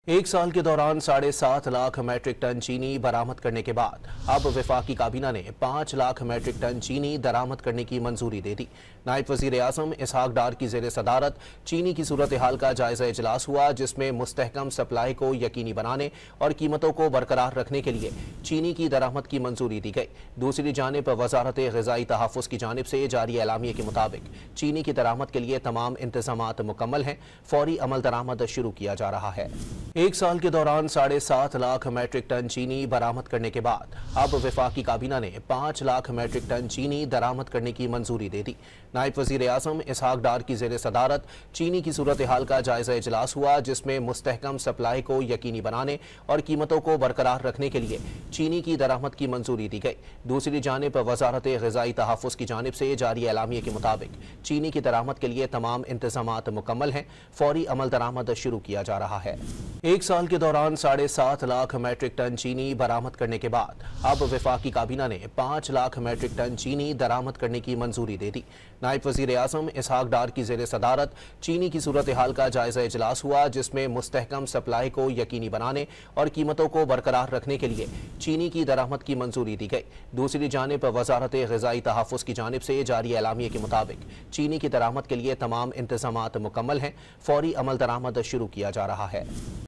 एक साल के दौरान 7.5 लाख मैट्रिक टन चीनी बरामद करने के बाद अब वफाकी काबीना ने 5 लाख मैट्रिक टन चीनी दरामद करने की मंजूरी दे दी। नायब वजीर आजम इसहाक डार की जेर सदारत चीनी की सूरत हाल का जायजा इजलास हुआ, जिसमें मुस्तहकम सप्लाई को यकीनी बनाने और कीमतों को बरकरार रखने के लिए चीनी की दरामद की मंजूरी दी गई। दूसरी जानिब वजारत ग़िज़ाई तहफ़्फ़ुज़ की जानिब से जारी एलामिया के मुताबिक चीनी की दरामद के लिए तमाम इंतजामात मुकम्मल हैं। फौरी अमल दरामद शुरू किया जा रहा है। एक साल के दौरान 7.5 लाख मैट्रिक टन चीनी बरामद करने के बाद अब वफाकी काबीना ने 5 लाख मैट्रिक टन चीनी दरामद करने की मंजूरी दे दी। नायब वजीर आजम इसहाक डार की जेर सदारत चीनी की सूरत हाल का जायजा इजलास हुआ, जिसमें मुस्तहकम सप्लाई को यकीनी बनाने और कीमतों को बरकरार रखने के लिए चीनी की दरामद की मंजूरी दी गई। दूसरी जानिब वजारत ग़िज़ाई तहफ़्फ़ुज़ की जानिब से जारी एलामिया के मुताबिक चीनी की दरामद के लिए तमाम इंतजामात मुकम्मल हैं। फौरी अमल दरामद शुरू किया जा रहा है। एक साल के दौरान 7.5 लाख मैट्रिक टन चीनी बरामद करने के बाद अब वफाकी काबीना ने 5 लाख मैट्रिक टन चीनी दरामद करने की मंजूरी दे दी। नायब वजीर आजम इसहाक डार की जेर सदारत चीनी की सूरत हाल का जायजा इजलास हुआ, जिसमें मुस्तहकम सप्लाई को यकीनी बनाने और कीमतों को बरकरार रखने के लिए चीनी की दरामद की मंजूरी दी गई। दूसरी जानिब वजारत ग़िज़ाई तहफ़्फ़ुज़ की जानिब से जारी एलामिया के मुताबिक चीनी की दरामद के लिए तमाम इंतजामात मुकम्मल हैं। फौरी अमल दरामद शुरू किया जा रहा है।